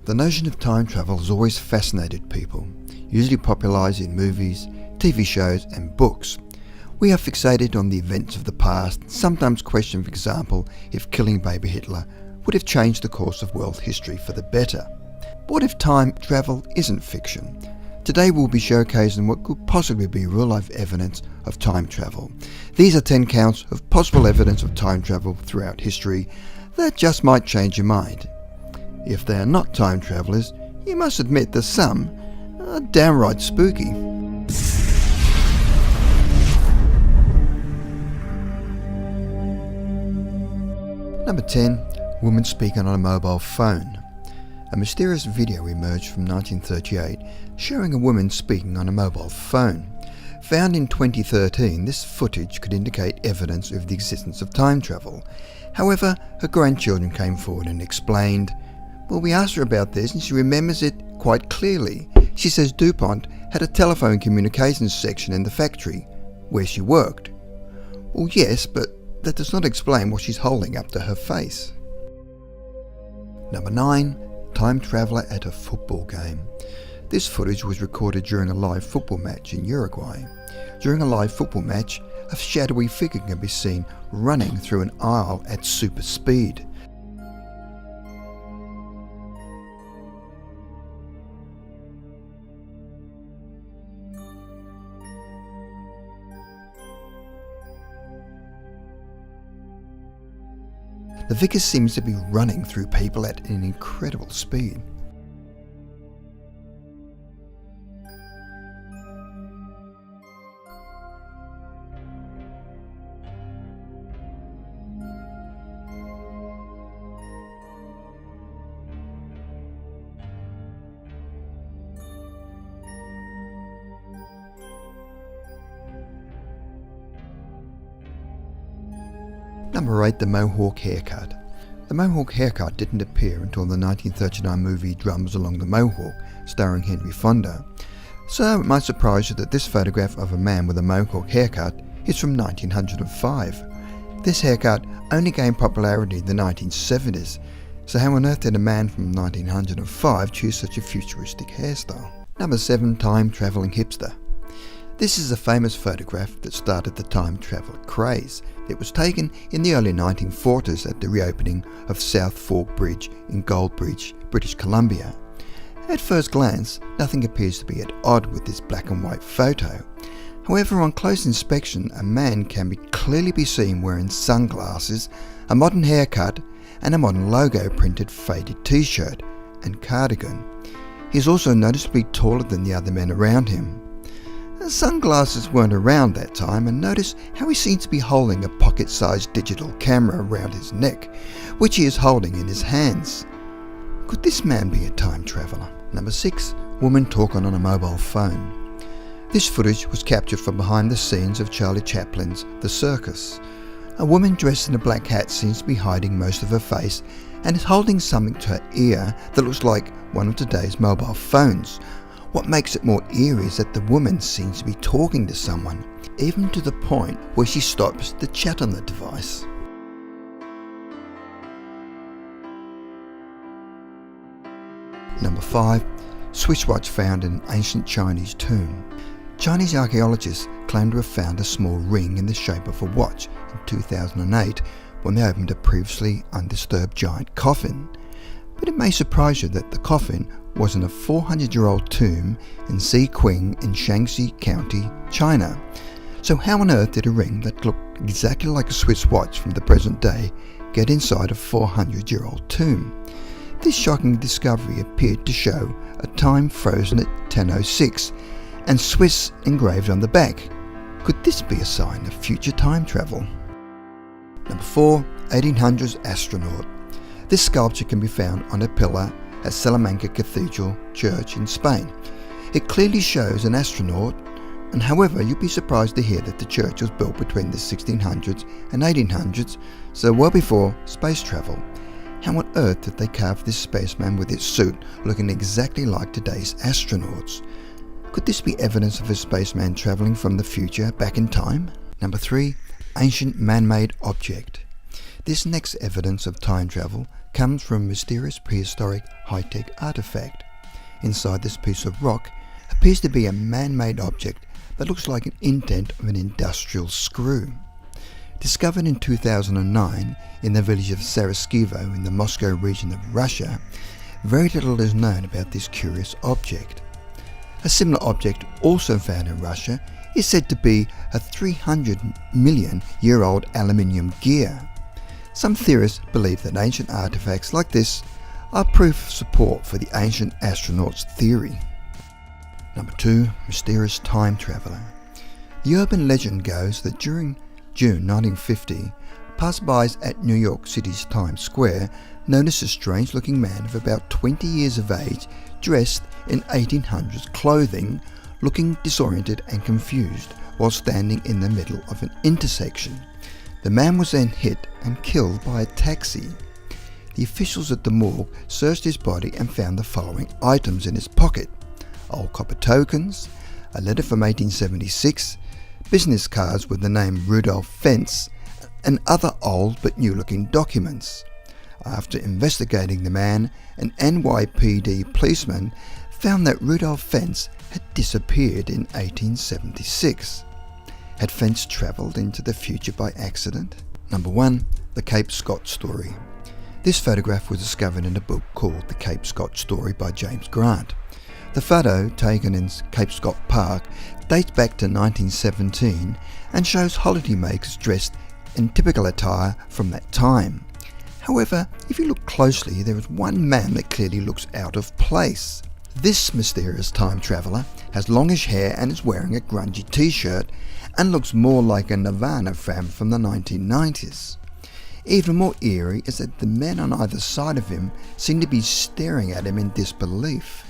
The notion of time travel has always fascinated people, usually popularised in movies, TV shows and books. We are fixated on the events of the past, sometimes question, for example, if killing baby Hitler would have changed the course of world history for the better. What if time travel isn't fiction? Today we'll be showcasing what could possibly be real-life evidence of time travel. These are 10 counts of possible evidence of time travel throughout history that just might change your mind. If they are not time travellers, you must admit that some are downright spooky. Number 10. Woman speaking on a mobile phone. A mysterious video emerged from 1938 showing a woman speaking on a mobile phone. Found in 2013, this footage could indicate evidence of the existence of time travel. However, her grandchildren came forward and explained. Well, we asked her about this and she remembers it quite clearly. She says DuPont had a telephone communications section in the factory where she worked. Well, yes, but that does not explain what she's holding up to her face. Number 9. Time traveller at a football game. This footage was recorded during a live football match in Uruguay. During a live football match, a shadowy figure can be seen running through an aisle at super speed. The figure seems to be running through people at an incredible speed. Number 8. The Mohawk haircut. The Mohawk haircut didn't appear until the 1939 movie Drums Along the Mohawk, starring Henry Fonda. So it might surprise you that this photograph of a man with a Mohawk haircut is from 1905. This haircut only gained popularity in the 1970s, so how on earth did a man from 1905 choose such a futuristic hairstyle? Number 7. Time travelling hipster. This is a famous photograph that started the time travel craze. It was taken in the early 1940s at the reopening of South Fork Bridge in Goldbridge, British Columbia. At first glance, nothing appears to be at odds with this black and white photo. However, on close inspection, a man can clearly be seen wearing sunglasses, a modern haircut, and a modern logo printed faded t-shirt and cardigan. He is also noticeably taller than the other men around him. Sunglasses weren't around that time, and notice how he seems to be holding a pocket-sized digital camera around his neck, which he is holding in his hands. Could this man be a time traveller? Number 6. Woman talking on a mobile phone. This footage was captured from behind the scenes of Charlie Chaplin's The Circus. A woman dressed in a black hat seems to be hiding most of her face and is holding something to her ear that looks like one of today's mobile phones. What makes it more eerie is that the woman seems to be talking to someone, even to the point where she stops to chat on the device. Number 5. Swiss watch found in an ancient Chinese tomb. Chinese archaeologists claim to have found a small ring in the shape of a watch in 2008 when they opened a previously undisturbed giant coffin. But it may surprise you that the coffin was in a 400-year-old tomb in Ziqing in Shaanxi County, China. So how on earth did a ring that looked exactly like a Swiss watch from the present day get inside a 400-year-old tomb? This shocking discovery appeared to show a time frozen at 10:06 and Swiss engraved on the back. Could this be a sign of future time travel? Number 4. 1800s astronaut. This sculpture can be found on a pillar at Salamanca Cathedral Church in Spain. It clearly shows an astronaut, and however you'd be surprised to hear that the church was built between the 1600s and 1800s, so well before space travel. How on earth did they carve this spaceman with his suit looking exactly like today's astronauts? Could this be evidence of a spaceman travelling from the future back in time? Number 3. Ancient man-made object. This next evidence of time travel comes from a mysterious prehistoric high-tech artifact. Inside this piece of rock appears to be a man-made object that looks like an indent of an industrial screw. Discovered in 2009 in the village of Saraskivo in the Moscow region of Russia, very little is known about this curious object. A similar object also found in Russia is said to be a 300 million year old aluminium gear. Some theorists believe that ancient artifacts like this are proof of support for the ancient astronauts theory. Number 2. Mysterious time traveller. The urban legend goes that during June 1950, passersby at New York City's Times Square noticed a strange-looking man of about 20 years of age, dressed in 1800s clothing, looking disoriented and confused while standing in the middle of an intersection. The man was then hit and killed by a taxi. The officials at the morgue searched his body and found the following items in his pocket: old copper tokens, a letter from 1876, business cards with the name Rudolph Fentz, and other old but new-looking documents. After investigating the man, an NYPD policeman found that Rudolph Fentz had disappeared in 1876. Had Fentz travelled into the future by accident? Number 1. The Cape Scott Story. This photograph was discovered in a book called The Cape Scott Story by James Grant. The photo, taken in Cape Scott Park, dates back to 1917 and shows holidaymakers dressed in typical attire from that time. However, if you look closely, there is one man that clearly looks out of place. This mysterious time traveller has longish hair and is wearing a grungy t-shirt and looks more like a Nirvana fan from the 1990s. Even more eerie is that the men on either side of him seem to be staring at him in disbelief.